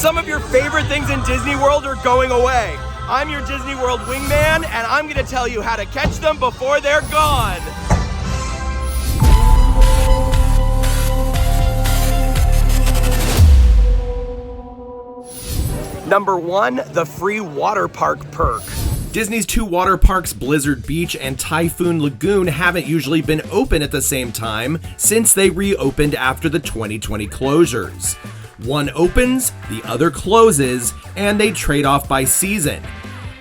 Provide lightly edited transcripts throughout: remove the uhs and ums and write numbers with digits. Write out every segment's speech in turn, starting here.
some of your favorite things in Disney World are going away. I'm your Disney World wingman, and I'm gonna tell you how to catch them before they're gone. Number 1, the free water park perk. Disney's 2 water parks, Blizzard Beach and Typhoon Lagoon, haven't usually been open at the same time since they reopened after the 2020 closures. One opens, the other closes, and they trade off by season.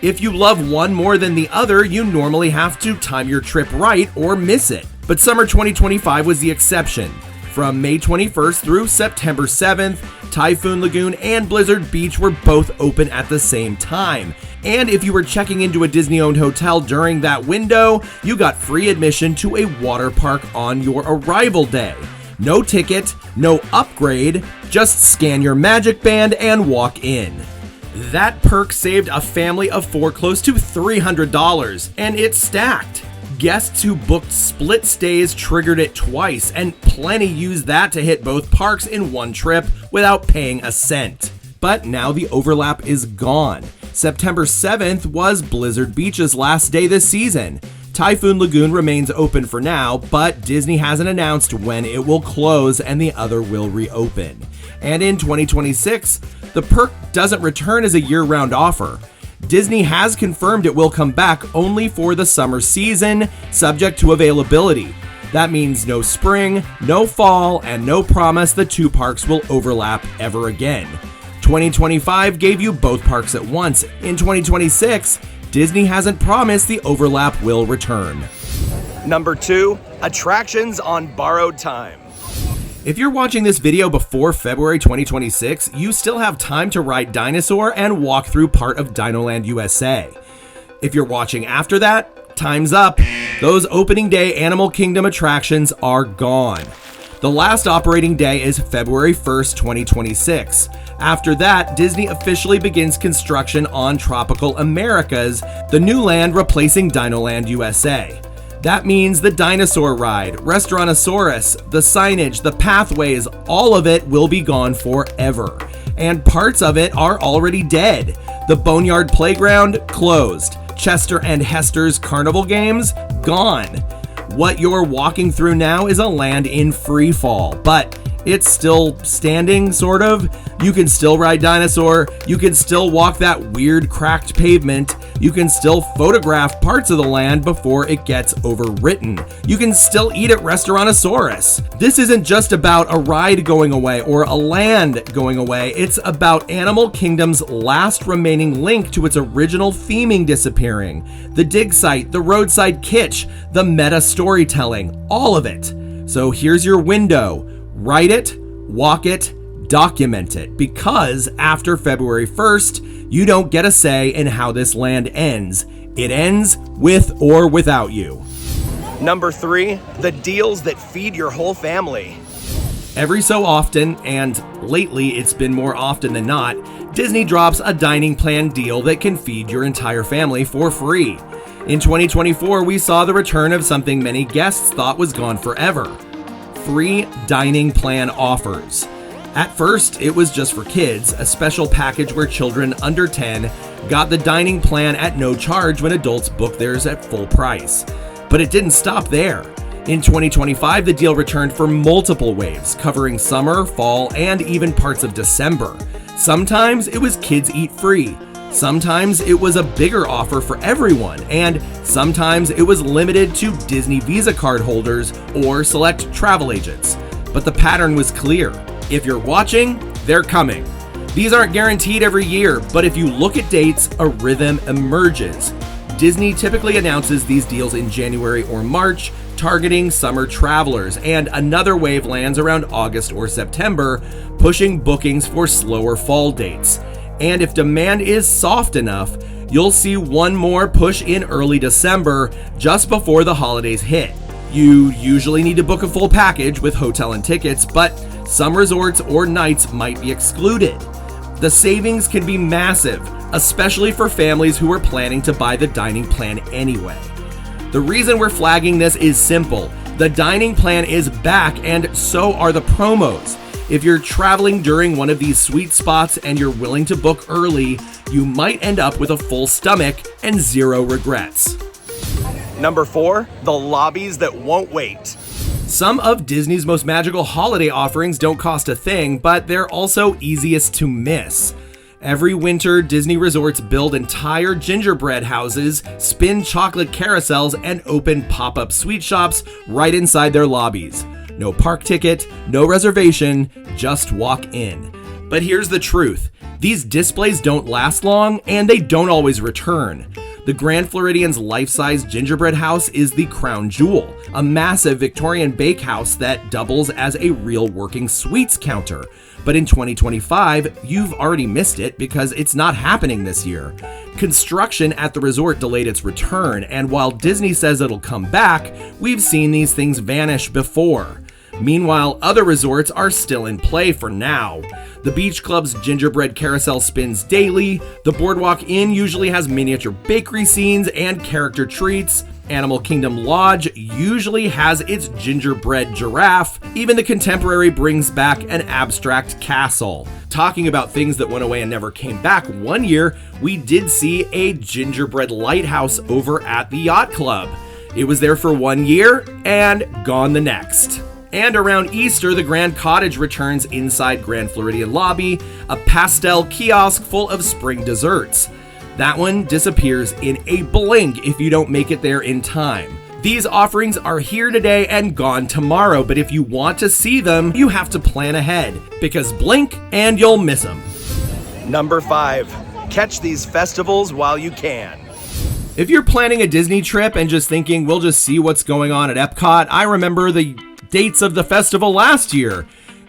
If you love one more than the other, you normally have to time your trip right or miss it. But summer 2025 was the exception. From May 21st through September 7th, Typhoon Lagoon and Blizzard Beach were both open at the same time. And if you were checking into a Disney-owned hotel during that window, you got free admission to a water park on your arrival day. No ticket, no upgrade, just scan your Magic Band and walk in. That perk saved a family of 4 close to $300, and it's stacked. Guests who booked split stays triggered it twice, and plenty used that to hit both parks in one trip without paying a cent. But now the overlap is gone. September 7th was Blizzard Beach's last day this season. Typhoon Lagoon remains open for now, but Disney hasn't announced when it will close and the other will reopen. And in 2026, the perk doesn't return as a year-round offer. Disney has confirmed it will come back only for the summer season, subject to availability. That means no spring, no fall, and no promise the 2 parks will overlap ever again. 2025 gave you both parks at once. In 2026, Disney hasn't promised the overlap will return. Number 2, attractions on borrowed time. If you're watching this video before February 2026, you still have time to ride Dinosaur and walk through part of Dinoland USA. If you're watching after that, time's up. Those opening day Animal Kingdom attractions are gone. The last operating day is February 1st, 2026. After that, Disney officially begins construction on Tropical Americas, the new land replacing Dinoland USA. That means the dinosaur ride, Restaurantosaurus, the signage, the pathways, all of it will be gone forever. And parts of it are already dead. The Boneyard Playground, closed. Chester and Hester's Carnival Games, gone. What you're walking through now is a land in free fall, but it's still standing, sort of. You can still ride Dinosaur, you can still walk that weird cracked pavement, you can still photograph parts of the land before it gets overwritten. You can still eat at Restaurantosaurus. This isn't just about a ride going away or a land going away, it's about Animal Kingdom's last remaining link to its original theming disappearing. The dig site, the roadside kitsch, the meta storytelling, all of it. So here's your window. Write it, walk it, document it, because after February 1st, you don't get a say in how this land ends. It ends with or without you. Number 3, the deals that feed your whole family. Every so often, and lately it's been more often than not, Disney drops a dining plan deal that can feed your entire family for free. In 2024, we saw the return of something many guests thought was gone forever. Free dining plan offers. At first, it was just for kids, a special package where children under 10 got the dining plan at no charge when adults booked theirs at full price. But it didn't stop there. In 2025, the deal returned for multiple waves, covering summer, fall, and even parts of December. Sometimes it was kids eat free. Sometimes it was a bigger offer for everyone, and sometimes it was limited to Disney Visa card holders or select travel agents. But the pattern was clear. If you're watching, they're coming. These aren't guaranteed every year, but if you look at dates, a rhythm emerges. Disney typically announces these deals in January or March, targeting summer travelers, and another wave lands around August or September, pushing bookings for slower fall dates. And if demand is soft enough, you'll see one more push in early December, just before the holidays hit. You usually need to book a full package with hotel and tickets, but some resorts or nights might be excluded. The savings can be massive, especially for families who are planning to buy the dining plan anyway. The reason we're flagging this is simple. The dining plan is back, and so are the promos. If you're traveling during one of these sweet spots and you're willing to book early, you might end up with a full stomach and zero regrets. Number 4, the lobbies that won't wait. Some of Disney's most magical holiday offerings don't cost a thing, but they're also easiest to miss. Every winter, Disney resorts build entire gingerbread houses, spin chocolate carousels, and open pop-up sweet shops right inside their lobbies. No park ticket, no reservation, just walk in. But here's the truth. These displays don't last long, and they don't always return. The Grand Floridian's life-size gingerbread house is the crown jewel, a massive Victorian bakehouse that doubles as a real working sweets counter. But in 2025, you've already missed it because it's not happening this year. Construction at the resort delayed its return, and while Disney says it'll come back, we've seen these things vanish before. Meanwhile, other resorts are still in play for now. The Beach Club's gingerbread carousel spins daily, the Boardwalk Inn usually has miniature bakery scenes and character treats, Animal Kingdom Lodge usually has its gingerbread giraffe, even the Contemporary brings back an abstract castle. Talking about things that went away and never came back, one year we did see a gingerbread lighthouse over at the Yacht Club. It was there for 1 year and gone the next. And around Easter, the Grand Cottage returns inside Grand Floridian lobby, a pastel kiosk full of spring desserts. That one disappears in a blink if you don't make it there in time. These offerings are here today and gone tomorrow, but if you want to see them, you have to plan ahead, because blink and you'll miss them. Number 5, catch these festivals while you can. If you're planning a Disney trip and just thinking, we'll just see what's going on at Epcot, I remember the dates of the festival last year.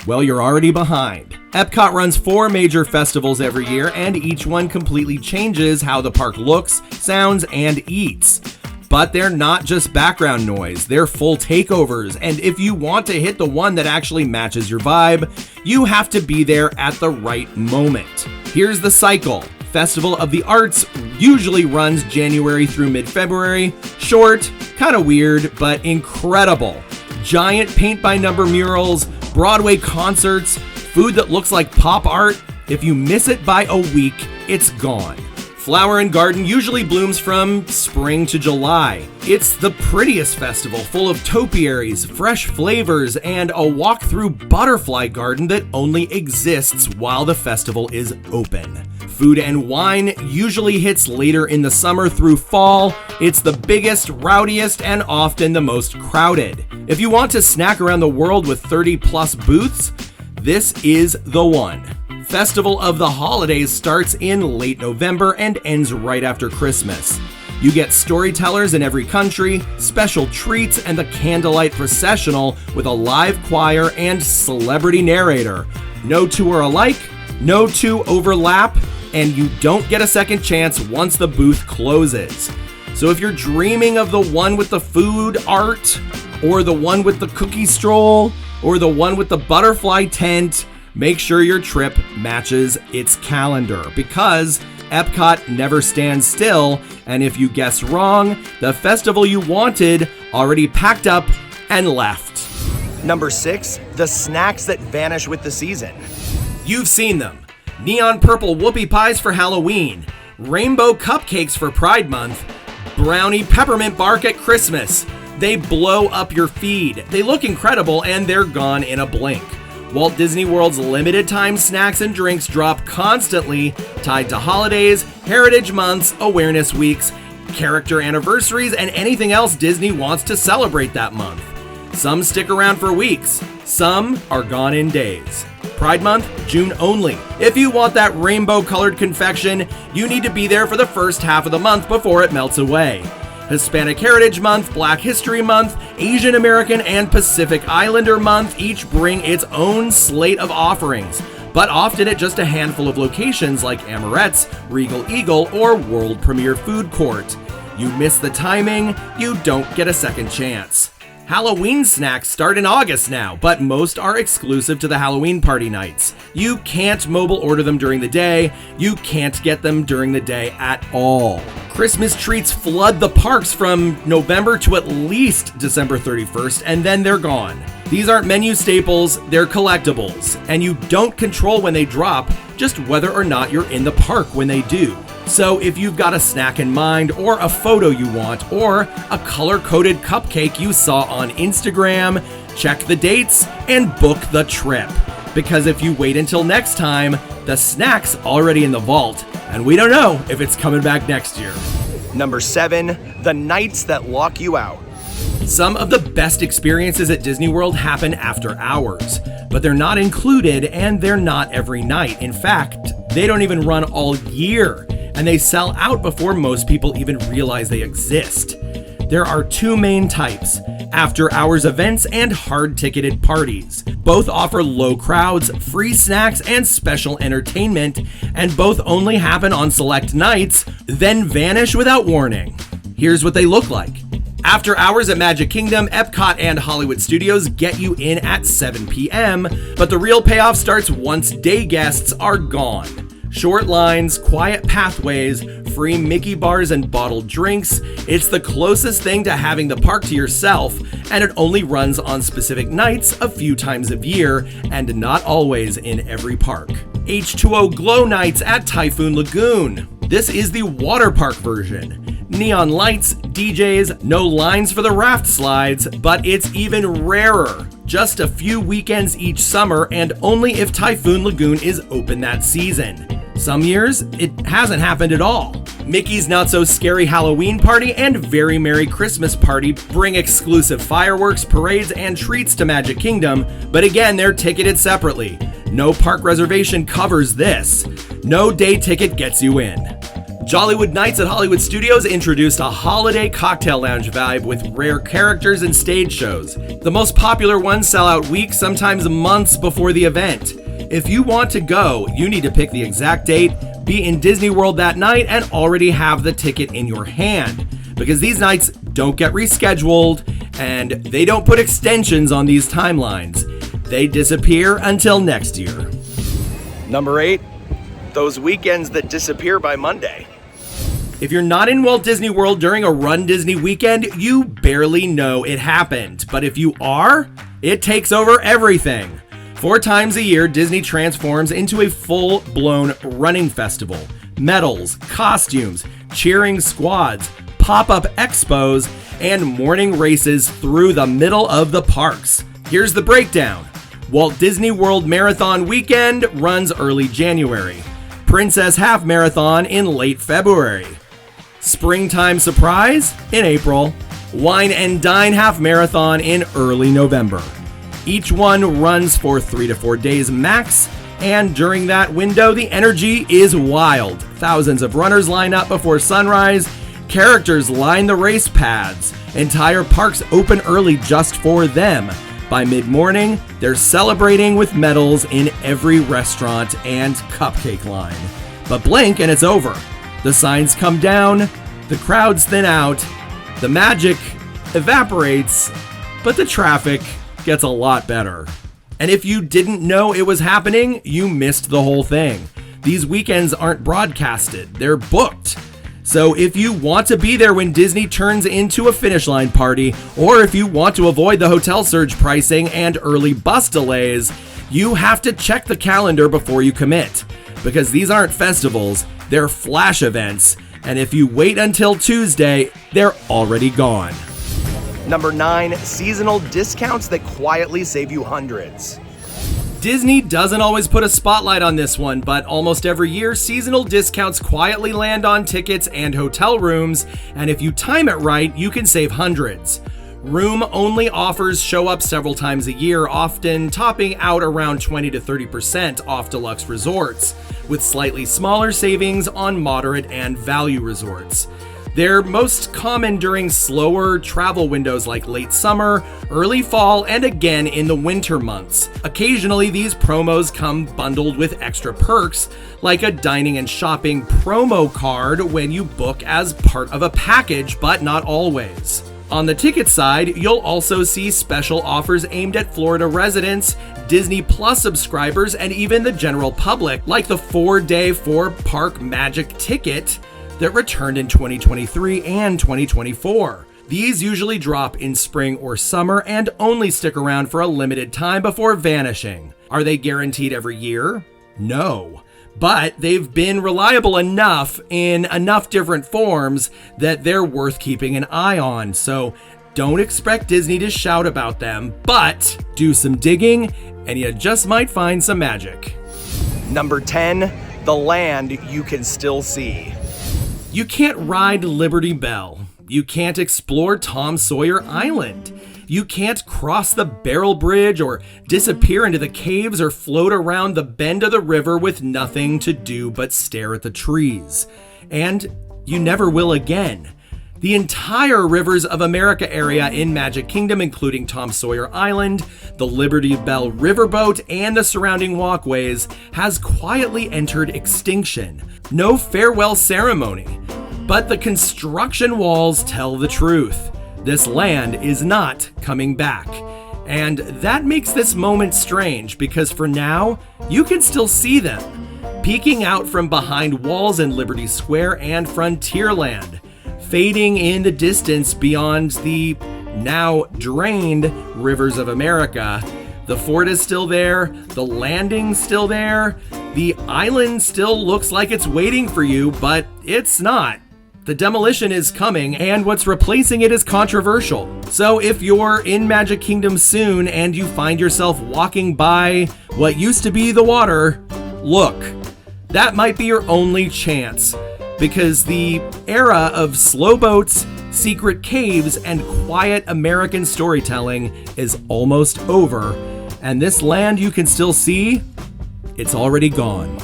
Well, you're already behind. Epcot runs 4 major festivals every year, and each one completely changes how the park looks, sounds, and eats. But they're not just background noise, they're full takeovers, and if you want to hit the one that actually matches your vibe, you have to be there at the right moment. Here's the cycle. Festival of the Arts usually runs January through mid-February. Short, kind of weird, but incredible. Giant paint-by-number murals, Broadway concerts, food that looks like pop art. If you miss it by a week, it's gone. Flower and Garden usually blooms from spring to July. It's the prettiest festival, full of topiaries, fresh flavors, and a walk-through butterfly garden that only exists while the festival is open. Food and Wine usually hits later in the summer through fall. It's the biggest, rowdiest, and often the most crowded. If you want to snack around the world with 30-plus booths, this is the one. Festival of the Holidays starts in late November and ends right after Christmas. You get storytellers in every country, special treats, and the candlelight processional with a live choir and celebrity narrator. No two are alike, no two overlap, and you don't get a second chance once the booth closes. So if you're dreaming of the one with the food art, or the one with the cookie stroll, or the one with the butterfly tent, make sure your trip matches its calendar, because Epcot never stands still, and if you guess wrong, the festival you wanted already packed up and left. Number 6, the snacks that vanish with the season. You've seen them. Neon purple whoopie pies for Halloween, rainbow cupcakes for Pride Month, brownie peppermint bark at Christmas. They blow up your feed. They look incredible, and they're gone in a blink. Walt Disney World's limited time snacks and drinks drop constantly, tied to holidays, heritage months, awareness weeks, character anniversaries, and anything else Disney wants to celebrate that month. Some stick around for weeks, some are gone in days. Pride Month, June only. If you want that rainbow-colored confection, you need to be there for the first half of the month before it melts away. Hispanic Heritage Month, Black History Month, Asian American and Pacific Islander Month each bring its own slate of offerings, but often at just a handful of locations like Amorette's, Regal Eagle, or World Premiere Food Court. You miss the timing, you don't get a second chance. Halloween snacks start in August now, but most are exclusive to the Halloween party nights. You can't mobile order them during the day. You can't get them during the day at all. Christmas treats flood the parks from November to at least December 31st, and then they're gone. These aren't menu staples, they're collectibles, and you don't control when they drop, just whether or not you're in the park when they do. So if you've got a snack in mind, or a photo you want, or a color-coded cupcake you saw on Instagram, check the dates and book the trip. Because if you wait until next time, the snack's already in the vault, and we don't know if it's coming back next year. Number 7, the nights that lock you out. Some of the best experiences at Disney World happen after hours, but they're not included and they're not every night. In fact, they don't even run all year, and they sell out before most people even realize they exist. There are two main types: after-hours events and hard-ticketed parties. Both offer low crowds, free snacks, and special entertainment, and both only happen on select nights, then vanish without warning. Here's what they look like. After hours at Magic Kingdom, Epcot, and Hollywood Studios get you in at 7 p.m., but the real payoff starts once day guests are gone. Short lines, quiet pathways, free Mickey bars and bottled drinks. It's the closest thing to having the park to yourself, and it only runs on specific nights a few times a year, and not always in every park. H2O Glow Nights at Typhoon Lagoon. This is the water park version. Neon lights, DJs, no lines for the raft slides, but it's even rarer. Just a few weekends each summer, and only if Typhoon Lagoon is open that season. Some years, it hasn't happened at all. Mickey's Not So Scary Halloween Party and Very Merry Christmas Party bring exclusive fireworks, parades, and treats to Magic Kingdom, but again, they're ticketed separately. No park reservation covers this. No day ticket gets you in. Jollywood Nights at Hollywood Studios introduced a holiday cocktail lounge vibe with rare characters and stage shows. The most popular ones sell out weeks, sometimes months before the event. If you want to go, you need to pick the exact date, be in Disney World that night, and already have the ticket in your hand. Because these nights don't get rescheduled, and they don't put extensions on these timelines. They disappear until next year. Number 8, those weekends that disappear by Monday. If you're not in Walt Disney World during a Run Disney weekend, you barely know it happened. But if you are, it takes over everything. 4 times a year, Disney transforms into a full-blown running festival. Medals, costumes, cheering squads, pop-up expos, and morning races through the middle of the parks. Here's the breakdown. Walt Disney World Marathon Weekend runs early January. Princess Half Marathon in late February. Springtime Surprise in April. Wine and Dine Half Marathon in early November. Each one runs for 3 to 4 days max, and during that window, the energy is wild. Thousands of runners line up before sunrise. Characters line the race paths. Entire parks open early just for them. By mid-morning, they're celebrating with medals in every restaurant and cupcake line. But blink and it's over. The signs come down, the crowds thin out, the magic evaporates, but the traffic gets a lot better. And if you didn't know it was happening, you missed the whole thing. These weekends aren't broadcasted, they're booked. So if you want to be there when Disney turns into a finish line party, or if you want to avoid the hotel surge pricing and early bus delays, you have to check the calendar before you commit. Because these aren't festivals, they're flash events, and if you wait until Tuesday, they're already gone. Number 9, seasonal discounts that quietly save you hundreds. Disney doesn't always put a spotlight on this one, but almost every year, seasonal discounts quietly land on tickets and hotel rooms, and if you time it right, you can save hundreds. Room-only offers show up several times a year, often topping out around 20 to 30% off deluxe resorts, with slightly smaller savings on moderate and value resorts. They're most common during slower travel windows like late summer, early fall, and again in the winter months. Occasionally, these promos come bundled with extra perks, like a dining and shopping promo card when you book as part of a package, but not always. On the ticket side, you'll also see special offers aimed at Florida residents, Disney Plus subscribers, and even the general public, like the 4-day 4-park Magic ticket that returned in 2023 and 2024. These usually drop in spring or summer and only stick around for a limited time before vanishing. Are they guaranteed every year? No. But they've been reliable enough in enough different forms that they're worth keeping an eye on. So don't expect Disney to shout about them, but do some digging and you just might find some magic. Number 10, the land you can still see. You can't ride Liberty Bell. You can't explore Tom Sawyer Island. You can't cross the Barrel Bridge or disappear into the caves or float around the bend of the river with nothing to do but stare at the trees. And you never will again. The entire Rivers of America area in Magic Kingdom, including Tom Sawyer Island, the Liberty Bell Riverboat, and the surrounding walkways, has quietly entered extinction. No farewell ceremony, but the construction walls tell the truth. This land is not coming back. And that makes this moment strange because for now, you can still see them, peeking out from behind walls in Liberty Square and Frontierland, fading in the distance beyond the now drained Rivers of America. The fort is still there, the landing's still there, the island still looks like it's waiting for you, but it's not. The demolition is coming, and what's replacing it is controversial. So if you're in Magic Kingdom soon and you find yourself walking by what used to be the water, look, that might be your only chance, because the era of slow boats, secret caves, and quiet American storytelling is almost over, and this land you can still see, it's already gone.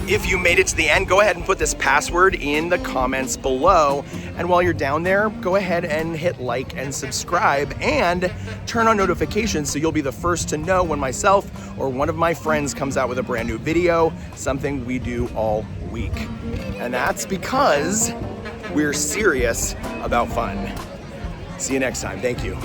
If you made it to the end, go ahead and put this password in the comments below. And while you're down there, go ahead and hit like and subscribe and turn on notifications so you'll be the first to know when myself or one of my friends comes out with a brand new video, something we do all week. And that's because we're serious about fun. See you next time. Thank you.